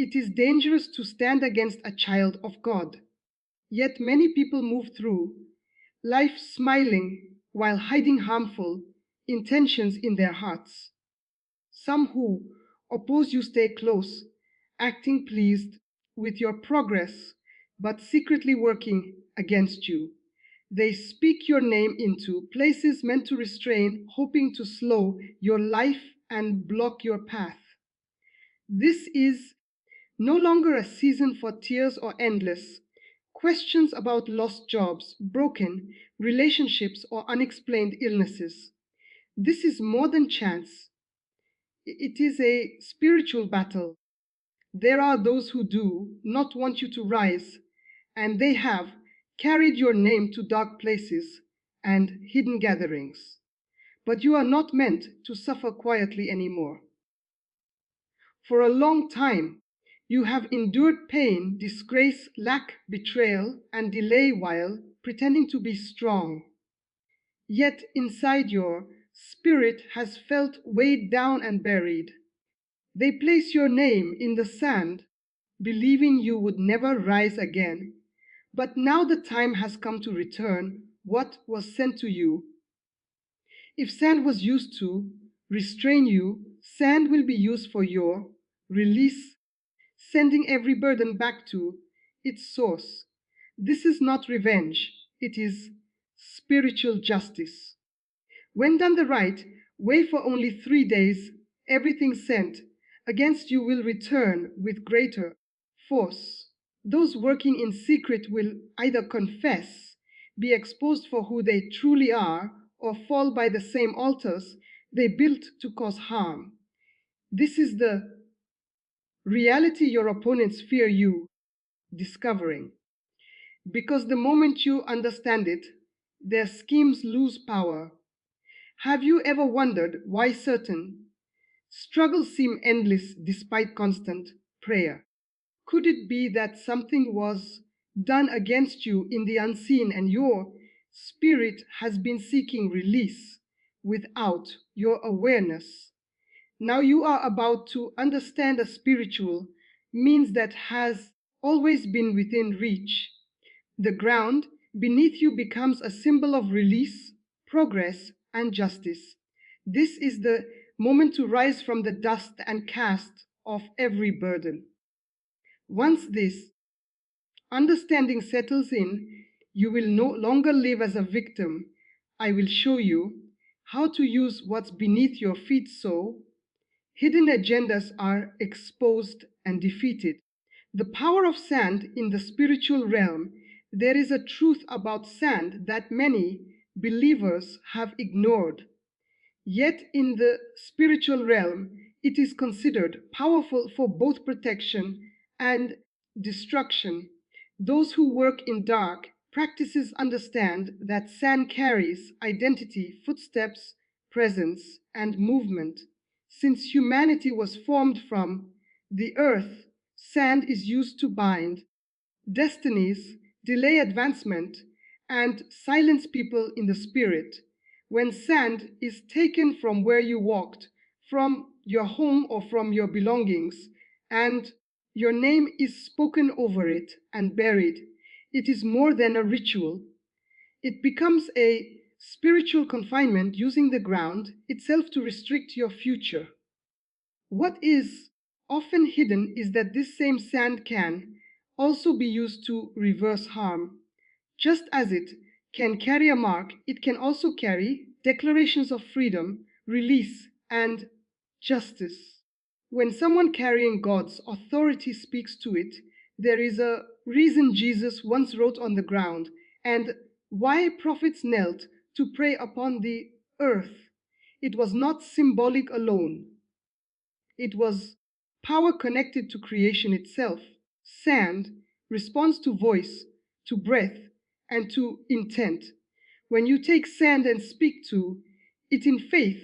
It is dangerous to stand against a child of God. Yet many people move through life smiling while hiding harmful intentions in their hearts. Some who oppose you stay close, acting pleased with your progress, but secretly working against you. They speak your name into places meant to restrain, hoping to slow your life and block your path. This is no longer a season for tears or endless questions about lost jobs, broken relationships, or unexplained illnesses. This is more than chance. It is a spiritual battle. There are those who do not want you to rise, and they have carried your name to dark places and hidden gatherings. But you are not meant to suffer quietly anymore. For a long time, you have endured pain, disgrace, lack, betrayal, and delay while pretending to be strong. Yet inside your spirit has felt weighed down and buried. They place your name in the sand, believing you would never rise again. But now the time has come to return what was sent to you. If sand was used to restrain you, sand will be used for your release, sending every burden back to its source. This is not revenge, it is spiritual justice. When done the right way for only 3 days, everything sent against you will return with greater force. Those working in secret will either confess, be exposed for who they truly are, or fall by the same altars they built to cause harm. This is the reality your opponents fear you discovering. Because the moment you understand it, their schemes lose power. Have you ever wondered why certain struggles seem endless despite constant prayer? Could it be that something was done against you in the unseen and your spirit has been seeking release without your awareness? Now you are about to understand a spiritual means that has always been within reach. The ground beneath you becomes a symbol of release, progress, and justice. This is the moment to rise from the dust and cast off every burden. Once this understanding settles in, you will no longer live as a victim. I will show you how to use what's beneath your feet so hidden agendas are exposed and defeated. The power of sand in the spiritual realm. There is a truth about sand that many believers have ignored. Yet in the spiritual realm, it is considered powerful for both protection and destruction. Those who work in dark practices understand that sand carries identity, footsteps, presence, and movement. Since humanity was formed from the earth, sand is used to bind destinies, delay advancement, and silence people in the spirit. When sand is taken from where you walked, from your home or from your belongings, and your name is spoken over it and buried, it is more than a ritual. It becomes a spiritual confinement using the ground itself to restrict your future. What is often hidden is that this same sand can also be used to reverse harm. Just as it can carry a mark, it can also carry declarations of freedom, release, and justice. When someone carrying God's authority speaks to it, there is a reason Jesus once wrote on the ground, and why prophets knelt to pray upon the earth. It was not symbolic alone. It was power connected to creation itself. Sand responds to voice, to breath, and to intent. When you take sand and speak to it in faith,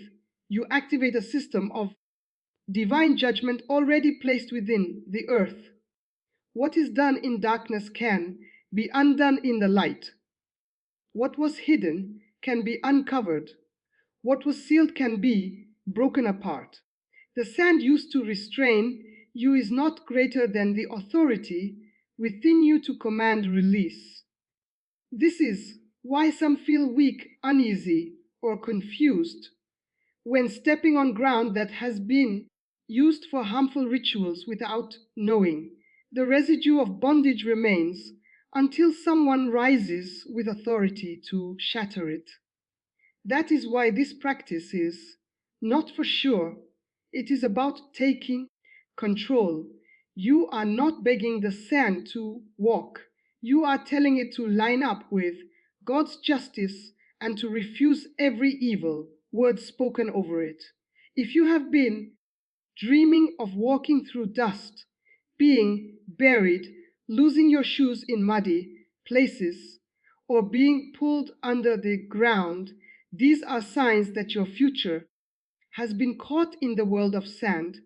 you activate a system of divine judgment already placed within the earth. What is done in darkness can be undone in the light. What was hidden can be uncovered. What was sealed can be broken apart. The sand used to restrain you is not greater than the authority within you to command release. This is why some feel weak, uneasy, or confused when stepping on ground that has been used for harmful rituals without knowing. The residue of bondage remains until someone rises with authority to shatter it. That is why this practice is not for sure. It is about taking control. You are not begging the sand to walk. You are telling it to line up with God's justice and to refuse every evil word spoken over it. If you have been dreaming of walking through dust, being buried, losing your shoes in muddy places, or being pulled under the ground, these are signs that your future has been caught in the world of sand,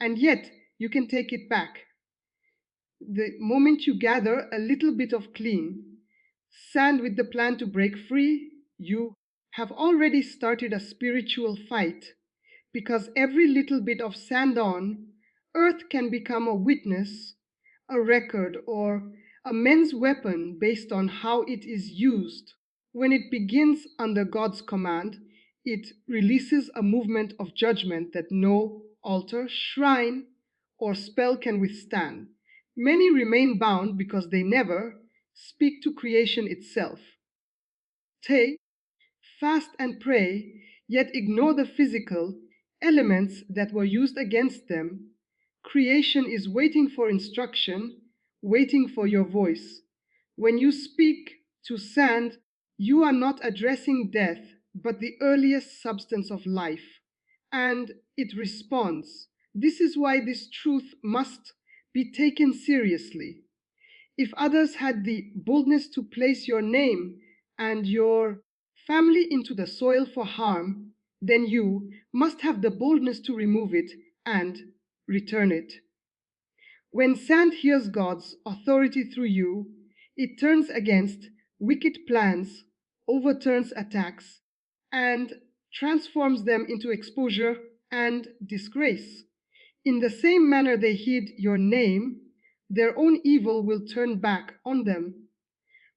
and yet you can take it back. The moment you gather a little bit of clean sand with the plan to break free, you have already started a spiritual fight, because every little bit of sand on earth can become a witness, a record, or a man's weapon based on how it is used. When it begins under God's command, it releases a movement of judgment that no altar, shrine, or spell can withstand. Many remain bound because they never speak to creation itself. They fast and pray, yet ignore the physical elements that were used against them. Creation is waiting for instruction, waiting for your voice. When you speak to sand, you are not addressing death, but the earliest substance of life, and it responds. This is why this truth must be taken seriously. If others had the boldness to place your name and your family into the soil for harm, then you must have the boldness to remove it and return it. When sand hears God's authority through you, it turns against wicked plans, overturns attacks, and transforms them into exposure and disgrace. In the same manner they hid your name, their own evil will turn back on them.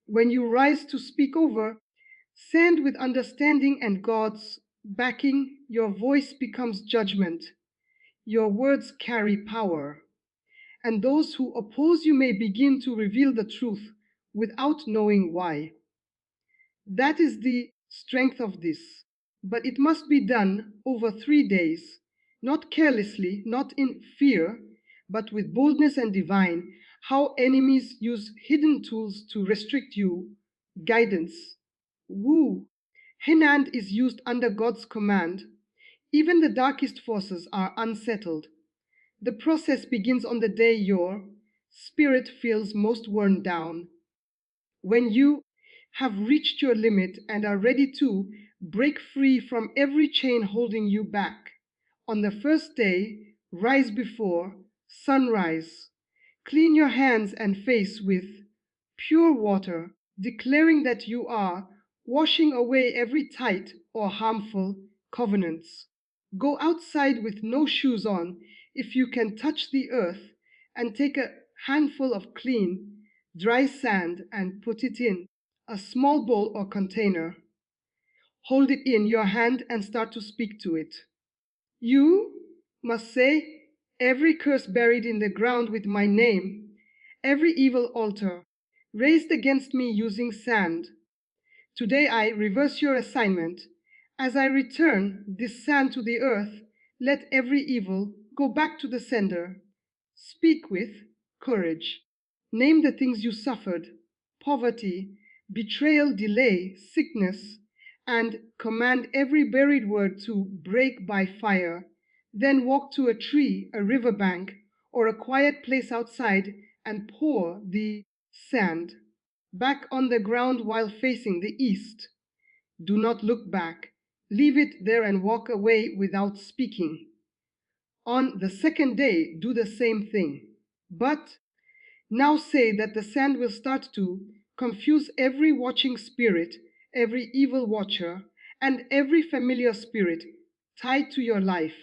When you rise to speak over, sand with understanding and God's backing, your voice becomes judgment. Your words carry power, and those who oppose you may begin to reveal the truth without knowing why. That is the strength of this. But it must be done over 3 days, not carelessly, not in fear, but with boldness and divine. How enemies use hidden tools to restrict you, guidance. Woo! Hinand is used under God's command. Even the darkest forces are unsettled. The process begins on the day your spirit feels most worn down. When you have reached your limit and are ready to break free from every chain holding you back. On the first day, rise before sunrise. Clean your hands and face with pure water, declaring that you are washing away every tight or harmful covenants. Go outside with no shoes on if you can touch the earth, and take a handful of clean, dry sand and put it in a small bowl or container. Hold it in your hand and start to speak to it. You must say, every curse buried in the ground with my name, every evil altar raised against me using sand. Today I reverse your assignment. As I return this sand to the earth, let every evil go back to the sender. Speak with courage. Name the things you suffered: poverty, betrayal, delay, sickness, and command every buried word to break by fire. Then walk to a tree, a riverbank, or a quiet place outside and pour the sand back on the ground while facing the east. Do not look back. Leave it there and walk away without speaking. On the second day, do the same thing. But now say that the sand will start to confuse every watching spirit, every evil watcher, and every familiar spirit tied to your life.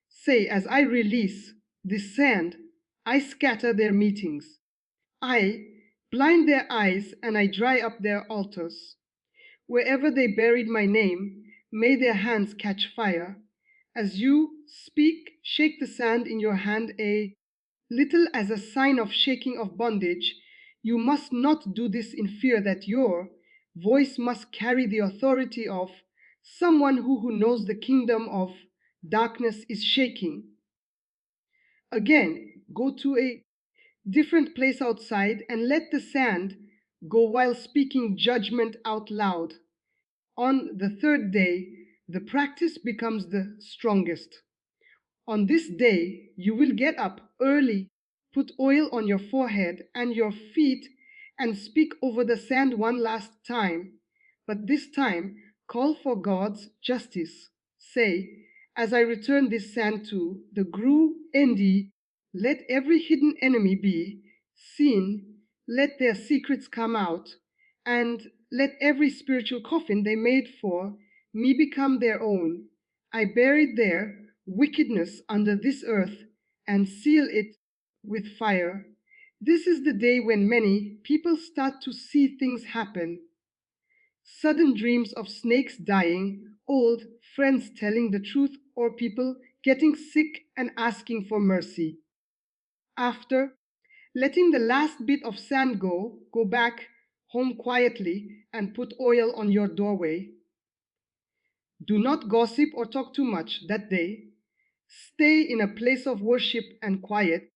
Say, as I release This sand, I scatter their meetings. I blind their eyes and I dry up their altars. Wherever they buried my name, may their hands catch fire. As you speak, shake the sand in your hand a little as a sign of shaking of bondage. You must not do this in fear that your voice must carry the authority of someone who knows the kingdom of darkness is shaking. Again, go to a different place outside and let the sand go while speaking judgment out loud. On the third day, the practice becomes the strongest. On this day, you will get up early, put oil on your forehead and your feet, and speak over the sand one last time. But this time, call for God's justice. Say, as I return this sand to the Gru Endi, let every hidden enemy be seen, let their secrets come out, and let every spiritual coffin they made for me become their own. I buried their wickedness under this earth and seal it with fire. This is the day when many people start to see things happen. Sudden dreams of snakes dying, old friends telling the truth, or people getting sick and asking for mercy. After letting the last bit of sand go back home quietly and put oil on your doorway. Do not gossip or talk too much that day. Stay in a place of worship and quiet.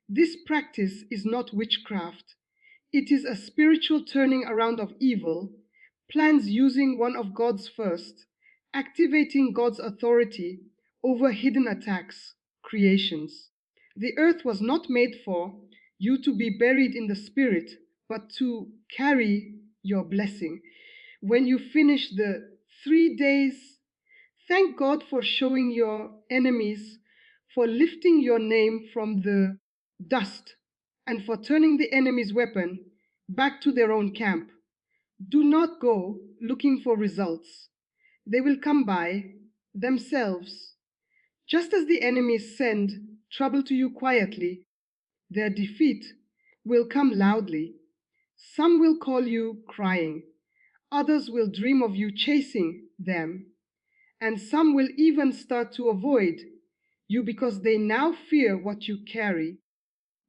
This practice is not witchcraft. It is a spiritual turning around of evil, plans using one of God's first, activating God's authority over hidden attacks, creations. The earth was not made for you to be buried in the spirit, but to carry your blessing. When you finish the 3 days, thank God for showing your enemies, for lifting your name from the dust, and for turning the enemy's weapon back to their own camp. Do not go looking for results. They will come by themselves. Just as the enemies send trouble to you quietly, their defeat will come loudly. Some will call you crying, others will dream of you chasing them, and some will even start to avoid you because they now fear what you carry.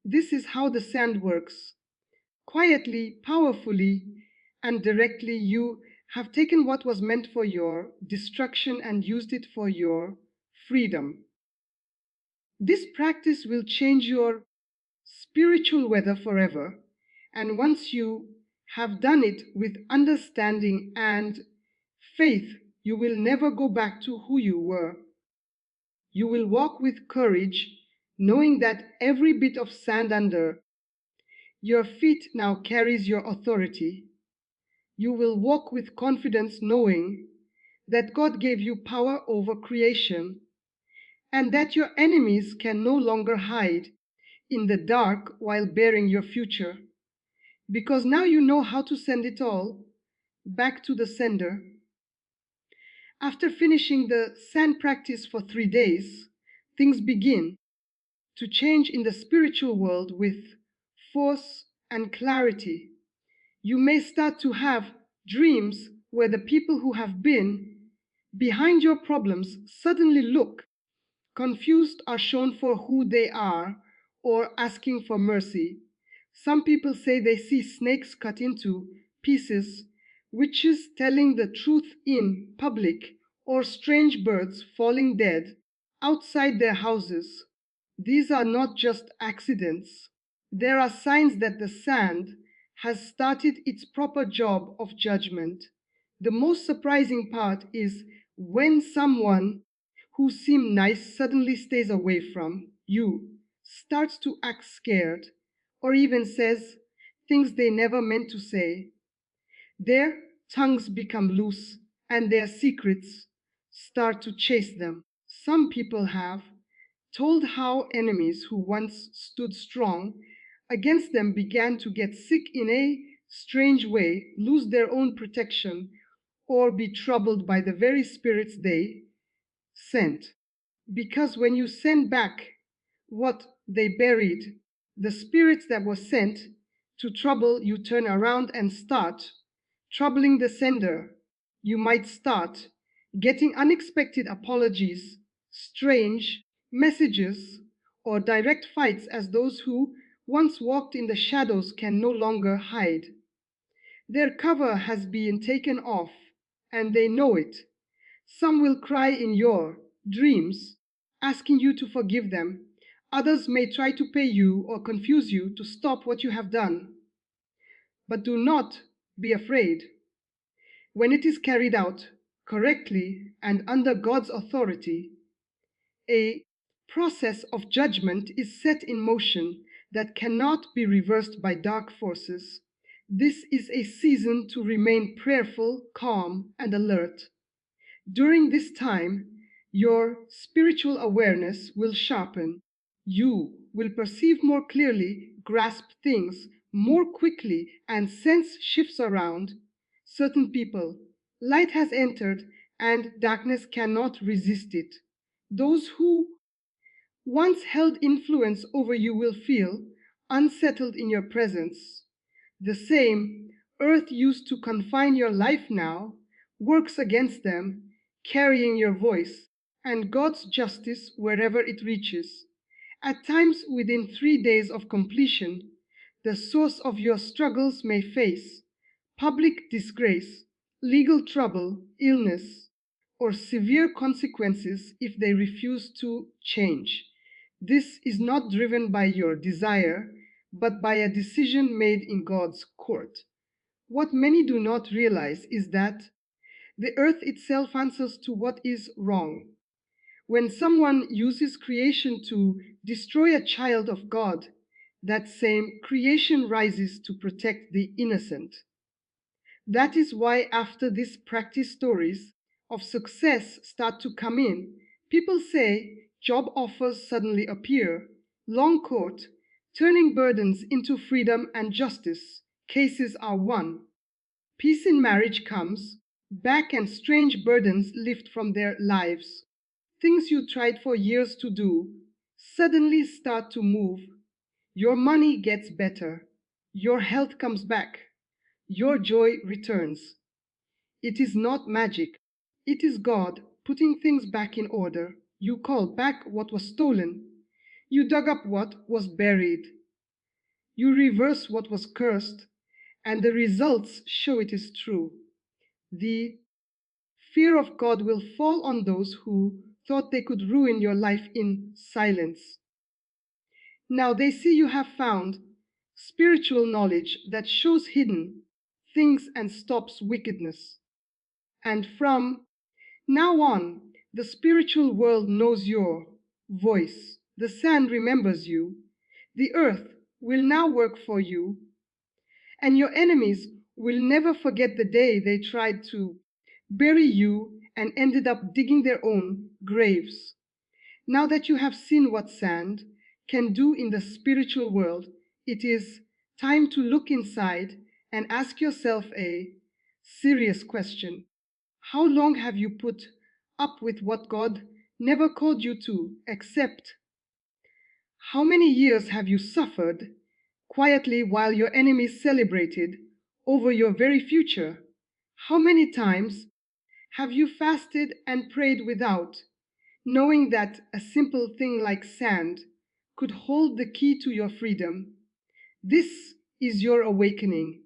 This is how the sand works. Quietly, powerfully, and directly, you have taken what was meant for your destruction and used it for your freedom. This practice will change your spiritual weather forever, and once you have done it with understanding and faith, you will never go back to who you were. You will walk with courage, knowing that every bit of sand under your feet now carries your authority. You will walk with confidence, knowing that God gave you power over creation and that your enemies can no longer hide in the dark while bearing your future. Because now you know how to send it all back to the sender. After finishing the sand practice for 3 days, things begin to change in the spiritual world with force and clarity. You may start to have dreams where the people who have been behind your problems suddenly look confused, are shown for who they are, or asking for mercy. Some people say they see snakes cut into pieces, witches telling the truth in public, or strange birds falling dead outside their houses. These are not just accidents. There are signs that the sand has started its proper job of judgment. The most surprising part is when someone who seemed nice suddenly stays away from you, starts to act scared, or even says things they never meant to say. Their tongues become loose and their secrets start to chase them. Some people have told how enemies who once stood strong against them began to get sick in a strange way, lose their own protection, or be troubled by the very spirits they sent. Because when you send back what they buried, the spirits that were sent to trouble you turn around and start troubling the sender. You might start getting unexpected apologies, strange messages, or direct fights as those who once walked in the shadows can no longer hide. Their cover has been taken off, and they know it. Some will cry in your dreams, asking you to forgive them. Others may try to pay you or confuse you to stop what you have done. But do not be afraid. When it is carried out correctly and under God's authority, a process of judgment is set in motion that cannot be reversed by dark forces. This is a season to remain prayerful, calm, and alert. During this time, your spiritual awareness will sharpen. You will perceive more clearly, grasp things more quickly, and sense shifts around certain people. Light has entered, and darkness cannot resist it. Those who once held influence over you will feel unsettled in your presence. The same earth used to confine your life now works against them, carrying your voice and God's justice wherever it reaches. At times, within 3 days of completion, the source of your struggles may face public disgrace, legal trouble, illness, or severe consequences if they refuse to change. This is not driven by your desire, but by a decision made in God's court. What many do not realize is that the earth itself answers to what is wrong. When someone uses creation to destroy a child of God, that same creation rises to protect the innocent. That is why, after these practice stories of success start to come in, people say job offers suddenly appear, long court, turning burdens into freedom and justice. Cases are won. Peace in marriage comes back, and strange burdens lift from their lives. Things you tried for years to do suddenly start to move. Your money gets better. Your health comes back. Your joy returns. It is not magic. It is God putting things back in order. You call back what was stolen. You dug up what was buried. You reverse what was cursed, and the results show it is true. The fear of God will fall on those who thought they could ruin your life in silence. Now they see you have found spiritual knowledge that shows hidden things and stops wickedness. And from now on, the spiritual world knows your voice. The sand remembers you. The earth will now work for you. And your enemies will never forget the day they tried to bury you and ended up digging their own graves. Now that you have seen what sand can do in the spiritual world, it is time to look inside and ask yourself a serious question. How long have you put up with what God never called you to accept? How many years have you suffered quietly while your enemies celebrated over your very future? How many times have you fasted and prayed without knowing that a simple thing like sand could hold the key to your freedom? This is your awakening.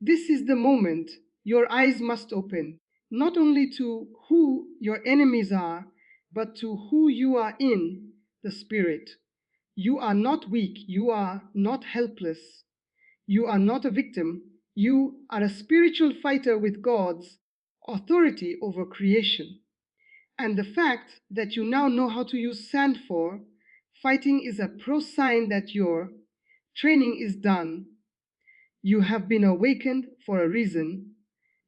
This is the moment your eyes must open, not only to who your enemies are, but to who you are in the Spirit. You are not weak. You are not helpless. You are not a victim. You are a spiritual fighter with God's authority over creation. And the fact that you now know how to use sand for fighting is a pro sign that your training is done. You have been awakened for a reason.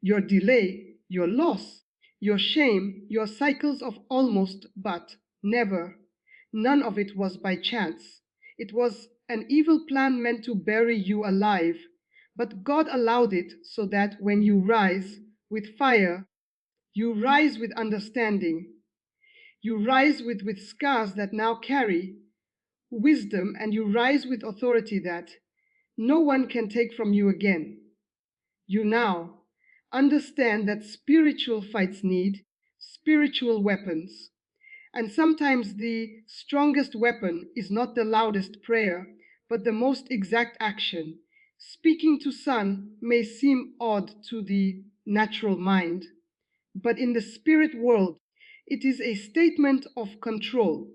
Your delay, your loss, your shame, your cycles of almost but never, none of it was by chance. It was an evil plan meant to bury you alive. But God allowed it so that when you rise with fire, you rise with understanding. You rise with scars that now carry wisdom, and you rise with authority that no one can take from you again. You now understand that spiritual fights need spiritual weapons. And sometimes the strongest weapon is not the loudest prayer, but the most exact action. Speaking to sun may seem odd to the natural mind, but in the spirit world, it is a statement of control,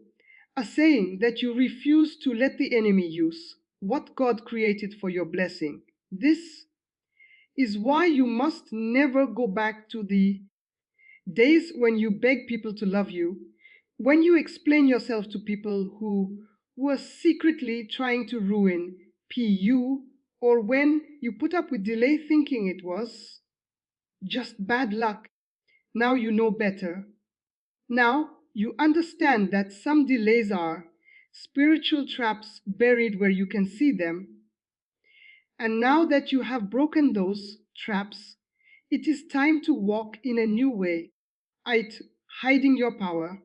a saying that you refuse to let the enemy use what God created for your blessing. This is why you must never go back to the days when you beg people to love you, when you explain yourself to people who were secretly trying to ruin PU, or when you put up with delay thinking it was just bad luck. Now you know better. Now you understand that some delays are spiritual traps buried where you can see them. And now that you have broken those traps, it is time to walk in a new way. It hiding your power.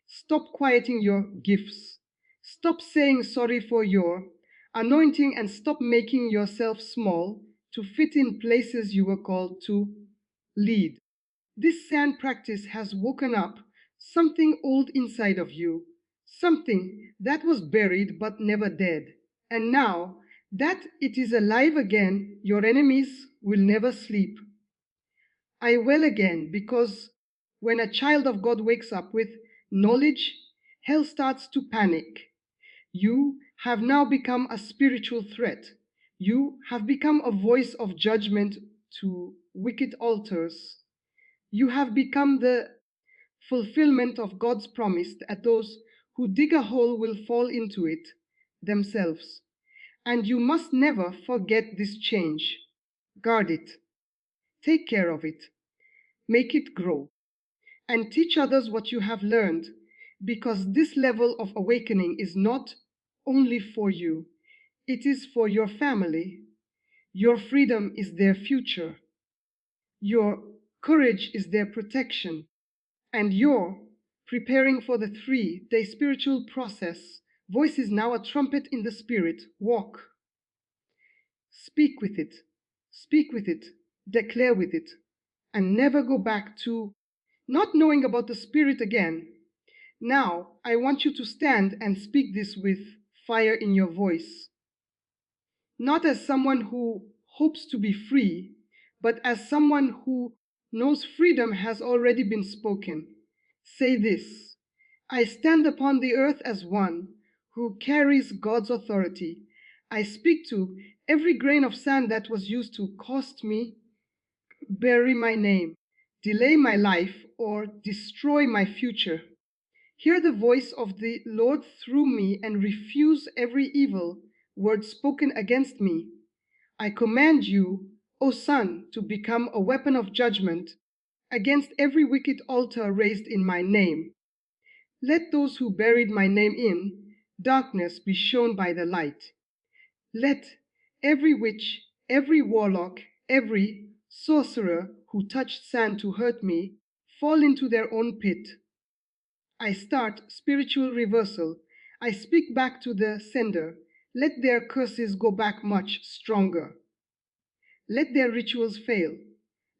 Stop quieting your gifts. Stop saying sorry for your anointing and stop making yourself small to fit in places you were called to lead. This sand practice has woken up something old inside of you, something that was buried but never dead. And now that it is alive again, your enemies will never sleep. I will again, because when a child of God wakes up with knowledge, hell starts to panic. You have now become a spiritual threat. You have become a voice of judgment to wicked altars. You have become the fulfillment of God's promise that those who dig a hole will fall into it themselves. And you must never forget this change. Guard it. Take care of it. Make it grow. And teach others what you have learned, because this level of awakening is not only for you, it is for your family. Your freedom is their future. Your courage is their protection. And your preparing for the 3-day spiritual process. Voice is now a trumpet in the spirit. Walk. Speak with it. Speak with it. Declare with it. And never go back to not knowing about the spirit again. Now, I want you to stand and speak this with fire in your voice. Not as someone who hopes to be free, but as someone who knows freedom has already been spoken. Say this: I stand upon the earth as one who carries God's authority. I speak to every grain of sand that was used to cost me, bury my name, delay my life, or destroy my future. Hear the voice of the Lord through me and refuse every evil word spoken against me. I command you, O Son, to become a weapon of judgment against every wicked altar raised in my name. Let those who buried my name in darkness be shown by the light. Let every witch, every warlock, every sorcerer who touched sand to hurt me fall into their own pit. I start spiritual reversal. I speak back to the sender. Let their curses go back much stronger. Let their rituals fail.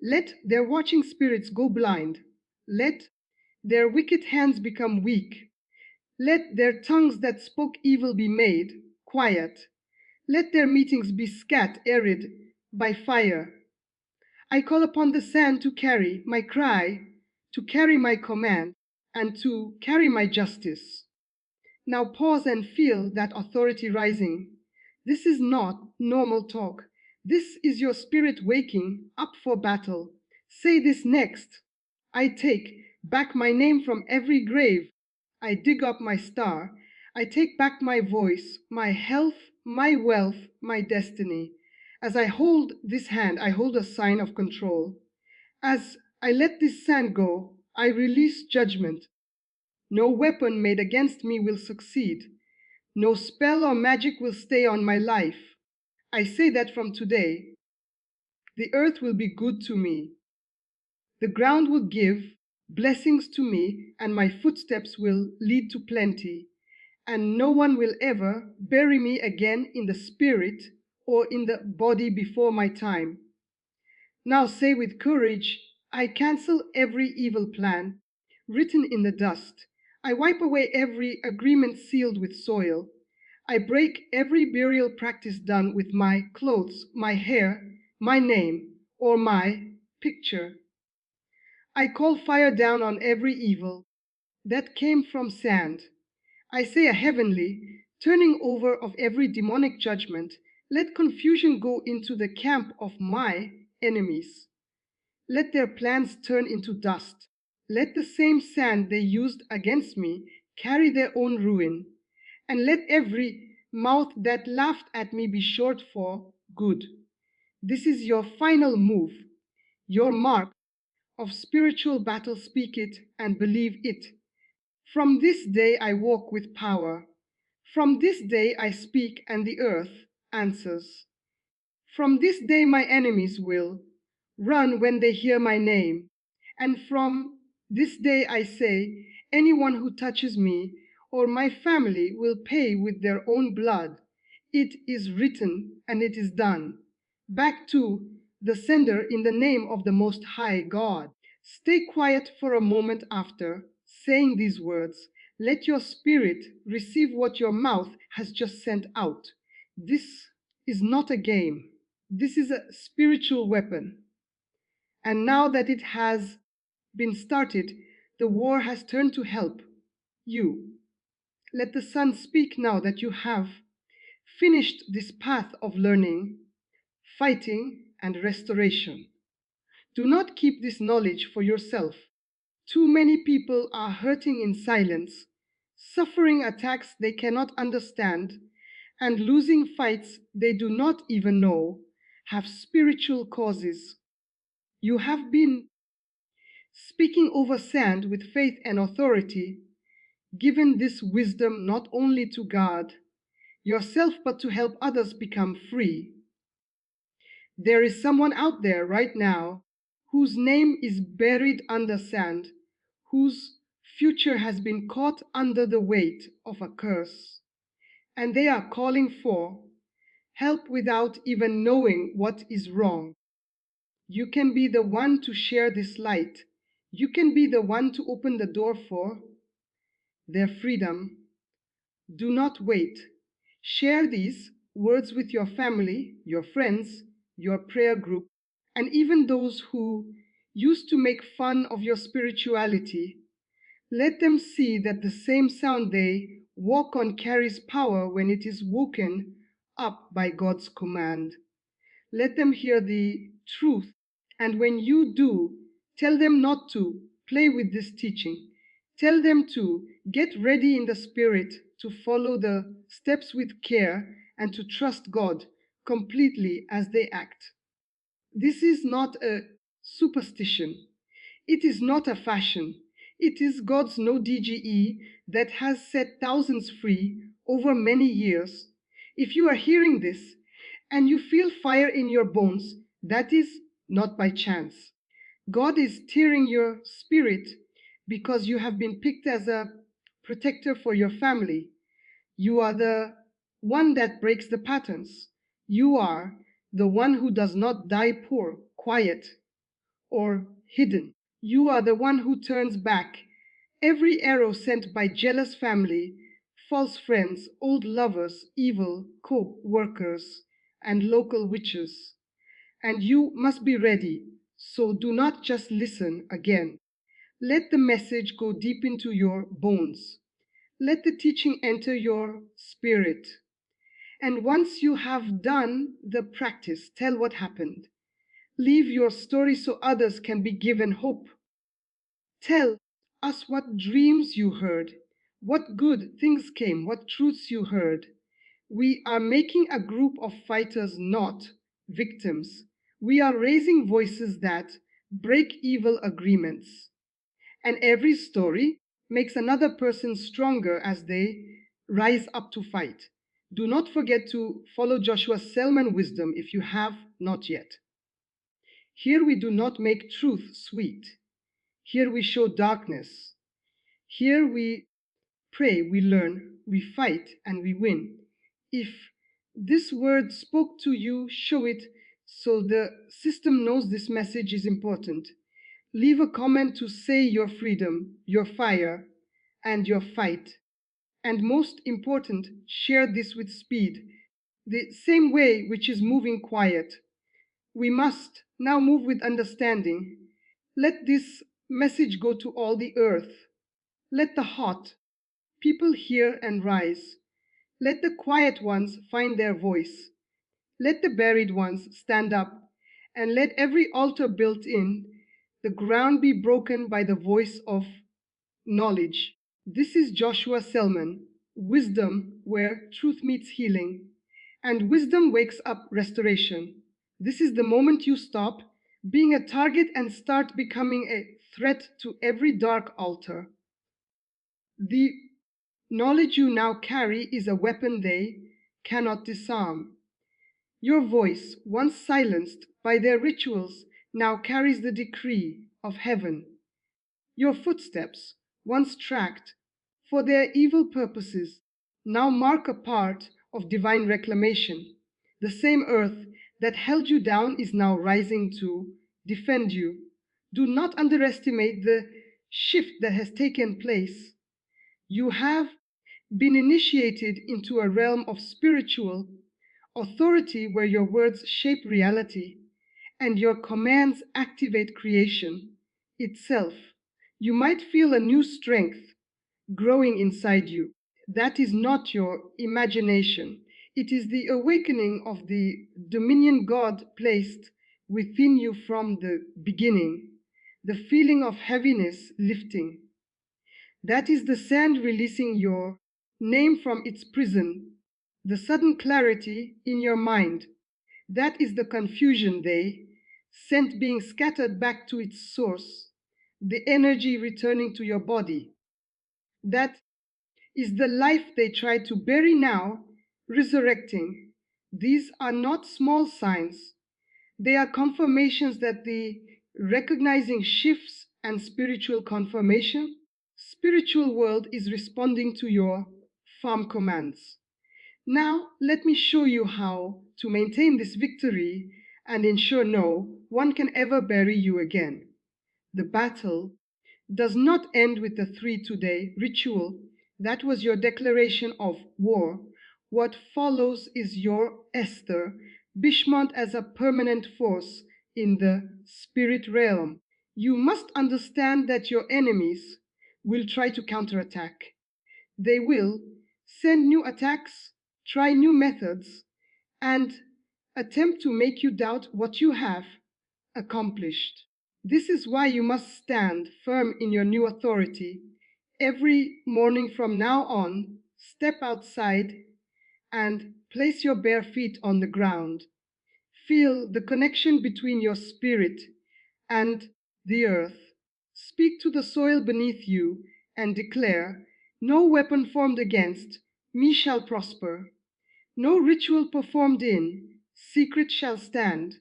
Let their watching spirits go blind. Let their wicked hands become weak. Let their tongues that spoke evil be made quiet. Let their meetings be scat arid by fire. I call upon the sand to carry my cry, to carry my command, and to carry my justice. Now pause and feel that authority rising. This is not normal talk. This is your spirit waking up for battle. Say this next: I take back my name from every grave. I dig up my star. I take back my voice, my health, my wealth, my destiny. As I hold this hand, I hold a sign of control. As I let this sand go, I release judgment. No weapon made against me will succeed. No spell or magic will stay on my life. I say that from today, the earth will be good to me. The ground will give blessings to me, and my footsteps will lead to plenty. and no one will ever bury me again in the spirit or in the body before my time. Now say with courage, I cancel every evil plan written in the dust. I wipe away every agreement sealed with soil. I break every burial practice done with my clothes, my hair, my name, or my picture. I call fire down on every evil that came from sand. I say a heavenly turning over of every demonic judgment. Let confusion go into the camp of my enemies. Let their plans turn into dust. Let the same sand they used against me carry their own ruin. And let every mouth that laughed at me be short for good. This is your final move, your mark of spiritual battle. Speak it and believe it. From this day I walk with power. From this day I speak and the earth answers. From this day my enemies will run when they hear my name. And from this day I say, anyone who touches me or my family will pay with their own blood. It is written and it is done. Back to the sender in the name of the Most High God. Stay quiet for a moment after saying these words. Let your spirit receive what your mouth has just sent out. This is not a game. This is a spiritual weapon. And now that it has been started, the war has turned to help you. Let the Son speak now that you have finished this path of learning, fighting, and restoration. Do not keep this knowledge for yourself. Too many people are hurting in silence, suffering attacks they cannot understand, and losing fights they do not even know have spiritual causes. You have been speaking over sand with faith and authority, given this wisdom not only to guard yourself but to help others become free. There is someone out there right now whose name is buried under sand, whose future has been caught under the weight of a curse, and they are calling for help without even knowing what is wrong. You can be the one to share this light. You can be the one to open the door for their freedom. Do not wait. Share these words with your family, your friends, your prayer group, and even those who used to make fun of your spirituality. Let them see that the same sound they walk on carries power when it is woken up by God's command. Let them hear the truth, and when you do, tell them not to play with this teaching. Tell them to get ready in the Spirit, to follow the steps with care, and to trust God completely as they act. This is not a superstition. It is not a fashion. It is God's no DGE that has set thousands free over many years. If you are hearing this and you feel fire in your bones, that is not by chance. God is tearing your spirit because you have been picked as a protector for your family. You are the one that breaks the patterns. You are the one who does not die poor, quiet, or hidden. You are the one who turns back every arrow sent by jealous family, false friends, old lovers, evil co-workers, and local witches. And you must be ready, so do not just listen again. Let the message go deep into your bones. Let the teaching enter your spirit. And once you have done the practice, tell what happened. Leave your story so others can be given hope. Tell us what dreams you heard, what good things came, what truths you heard. We are making a group of fighters, not victims. We are raising voices that break evil agreements. And every story makes another person stronger as they rise up to fight. Do not forget to follow Joshua's Selman wisdom if you have not yet. Here we do not make truth sweet. Here we show darkness. Here we pray, we learn, we fight, and we win. If this word spoke to you, show it so the system knows this message is important. Leave a comment to say your freedom, your fire, and your fight. And most important, share this with speed, the same way which is moving quiet. We must now move with understanding. Let this message go to all the earth. Let the hot people hear and rise. Let the quiet ones find their voice. Let the buried ones stand up, and let every altar built in the ground be broken by the voice of knowledge. This is Joshua Selman, wisdom where truth meets healing, and wisdom wakes up restoration. This is the moment you stop being a target and start becoming a threat to every dark altar. The knowledge you now carry is a weapon they cannot disarm. Your voice, once silenced by their rituals, now carries the decree of heaven. Your footsteps, once tracked for their evil purposes, now mark a part of divine reclamation. The same earth that held you down is now rising to defend you. Do not underestimate the shift that has taken place. You have been initiated into a realm of spiritual authority where your words shape reality and your commands activate creation itself. You might feel a new strength growing inside you. That is not your imagination. It is the awakening of the dominion God placed within you from the beginning, the feeling of heaviness lifting. That is the sand releasing your name from its prison, the sudden clarity in your mind. That is the confusion they sent being scattered back to its source, the energy returning to your body. That is the life they tried to bury now, resurrecting. These are not small signs. They are confirmations that the recognizing shifts and spiritual confirmation, spiritual world is responding to your firm commands. Now, let me show you how to maintain this victory and ensure no one can ever bury you again. The battle does not end with the 3 today ritual. That was your declaration of war. What follows is your Esther, Bishmont as a permanent force in the spirit realm. You must understand that your enemies will try to counterattack. They will send new attacks, try new methods, and attempt to make you doubt what you have accomplished. This is why you must stand firm in your new authority. Every morning from now on, step outside and place your bare feet on the ground. Feel the connection between your spirit and the earth. Speak to the soil beneath you and declare, no weapon formed against me shall prosper. No ritual performed in secret shall stand.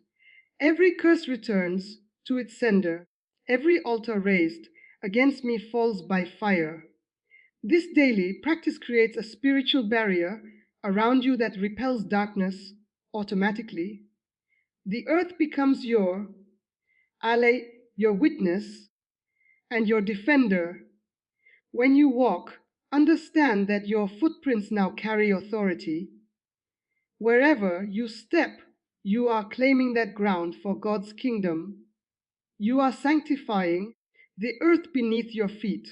Every curse returns to its sender. Every altar raised against me falls by fire. This daily practice creates a spiritual barrier around you that repels darkness automatically. The earth becomes your ally, your witness, and your defender. When you walk, understand that your footprints now carry authority. Wherever you step, you are claiming that ground for God's kingdom. You are sanctifying the earth beneath your feet.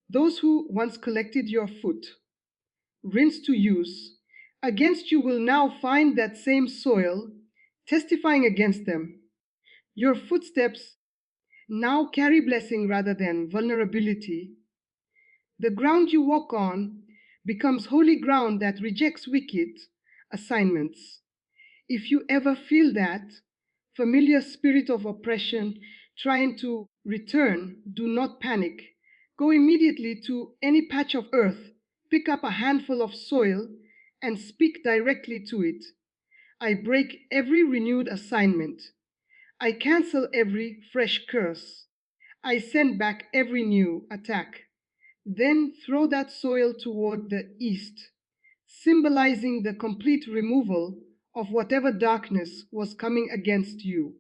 Those who once collected your foot, rinsed to use, against you will now find that same soil, testifying against them. Your footsteps now carry blessing rather than vulnerability. The ground you walk on becomes holy ground that rejects wicked assignments. If you ever feel that familiar spirit of oppression trying to return, do not panic. Go immediately to any patch of earth, pick up a handful of soil, and speak directly to it. I break every renewed assignment. I cancel every fresh curse. I send back every new attack. Then throw that soil toward the east, symbolizing the complete removal of whatever darkness was coming against you.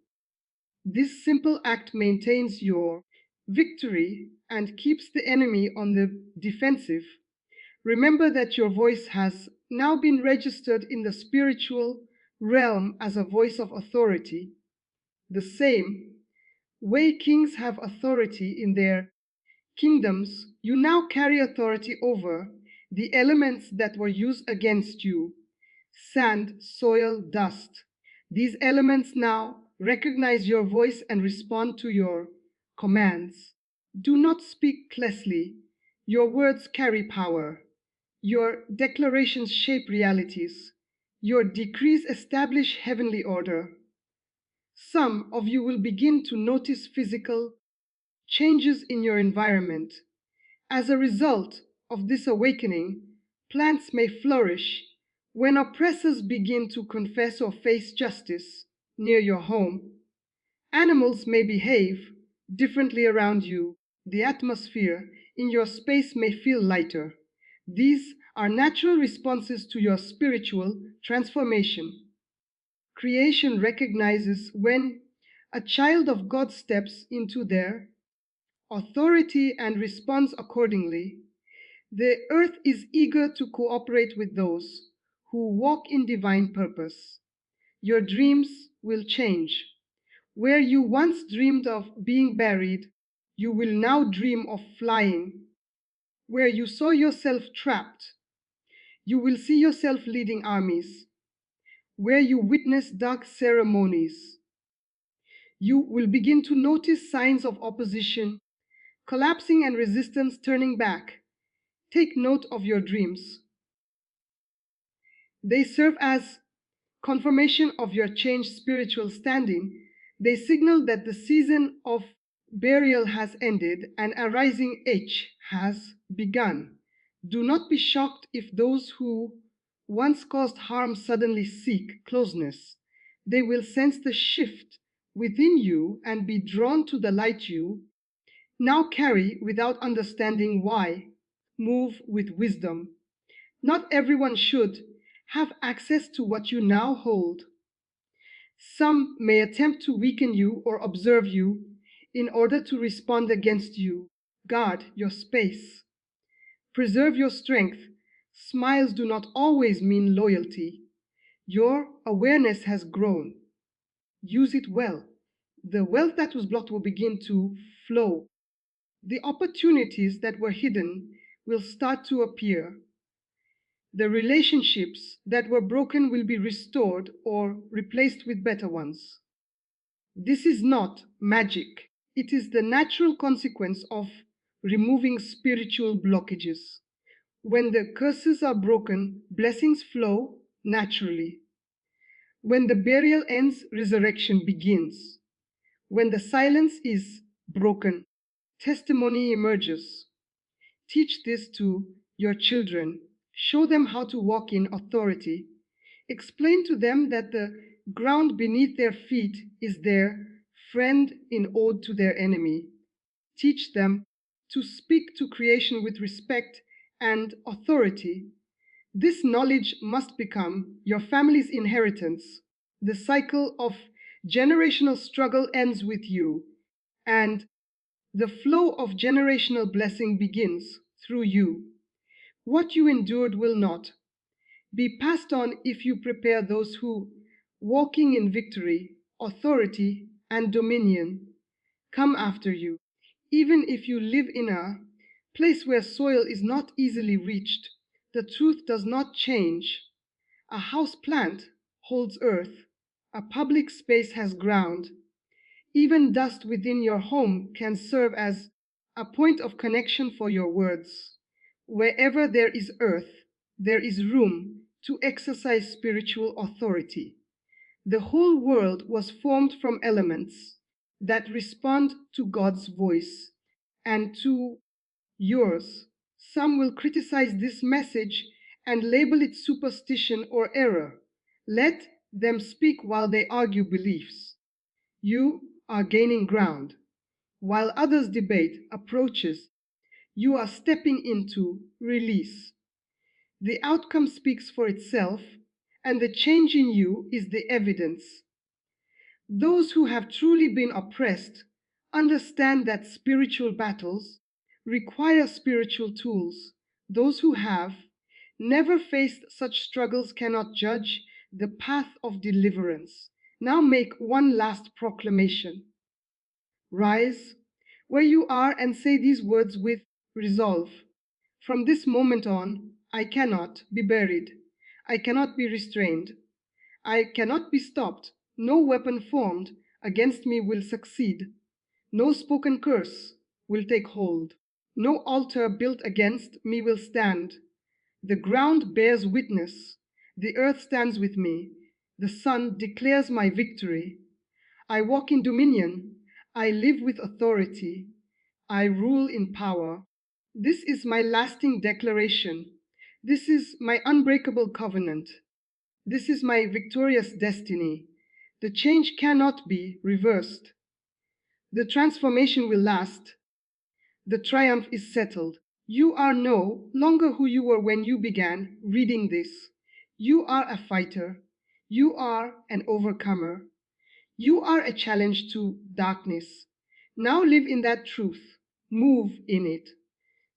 This simple act maintains your victory and keeps the enemy on the defensive. Remember that your voice has now been registered in the spiritual realm as a voice of authority. The same way kings have authority in their kingdoms, you now carry authority over the elements that were used against you: sand, soil, dust. These elements now recognize your voice and respond to your commands. Do not speak lessly. Your words carry power. Your declarations shape realities. Your decrees establish heavenly order. Some of you will begin to notice physical changes in your environment. As a result of this awakening, plants may flourish. When oppressors begin to confess or face justice near your home, animals may behave differently around you. The atmosphere in your space may feel lighter. These are natural responses to your spiritual transformation. Creation recognizes when a child of God steps into their authority and responds accordingly. The earth is eager to cooperate with those who walk in divine purpose. Your dreams will change. Where you once dreamed of being buried, you will now dream of flying. Where you saw yourself trapped, you will see yourself leading armies. Where you witnessed dark ceremonies, you will begin to notice signs of opposition, collapsing and resistance turning back. Take note of your dreams. They serve as confirmation of your changed spiritual standing. They signal that the season of burial has ended and a rising age has begun. Do not be shocked if those who once caused harm suddenly seek closeness. They will sense the shift within you and be drawn to the light you now carry without understanding why. Move with wisdom. Not everyone should have access to what you now hold. Some may attempt to weaken you or observe you in order to respond against you. Guard your space. Preserve your strength. Smiles do not always mean loyalty. Your awareness has grown. Use it well. The wealth that was blocked will begin to flow. The opportunities that were hidden will start to appear. The relationships that were broken will be restored or replaced with better ones. This is not magic. It is the natural consequence of removing spiritual blockages. When the curses are broken, blessings flow naturally. When the burial ends, resurrection begins. When the silence is broken, testimony emerges. Teach this to your children. Show them how to walk in authority. Explain to them that the ground beneath their feet is their friend in ode to their enemy. Teach them to speak to creation with respect and authority. This knowledge must become your family's inheritance. The cycle of generational struggle ends with you, and the flow of generational blessing begins through you. What you endured will not be passed on if you prepare those who, walking in victory, authority, and dominion, come after you. Even if you live in a place where soil is not easily reached, the truth does not change. A house plant holds earth, a public space has ground. Even dust within your home can serve as a point of connection for your words. Wherever there is earth, there is room to exercise spiritual authority. The whole world was formed from elements that respond to God's voice and to yours. Some will criticize this message and label it superstition or error. Let them speak while they argue beliefs. You are gaining ground. While others debate approaches, you are stepping into release. The outcome speaks for itself, and the change in you is the evidence. Those who have truly been oppressed understand that spiritual battles require spiritual tools. Those who have never faced such struggles cannot judge the path of deliverance. Now make one last proclamation. Rise where you are and say these words with resolve. From this moment on, I cannot be buried. I cannot be restrained. I cannot be stopped. No weapon formed against me will succeed. No spoken curse will take hold. No altar built against me will stand. The ground bears witness. The earth stands with me. The sun declares my victory. I walk in dominion. I live with authority. I rule in power. This is my lasting declaration. This is my unbreakable covenant. This is my victorious destiny. The change cannot be reversed. The transformation will last. The triumph is settled. You are no longer who you were when you began reading this. You are a fighter. You are an overcomer. You are a challenge to darkness. Now live in that truth. Move in it.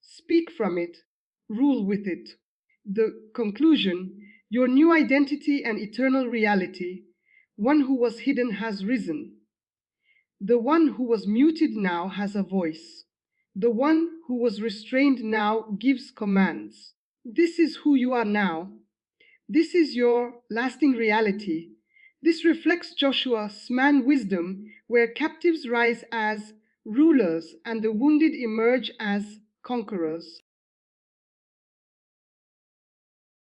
Speak from it. Rule with it. The conclusion: your new identity and eternal reality. One who was hidden has risen. The one who was muted now has a voice. The one who was restrained now gives commands. This is who you are now. This is your lasting reality. This reflects Joshua's man wisdom, where captives rise as rulers and the wounded emerge as conquerors.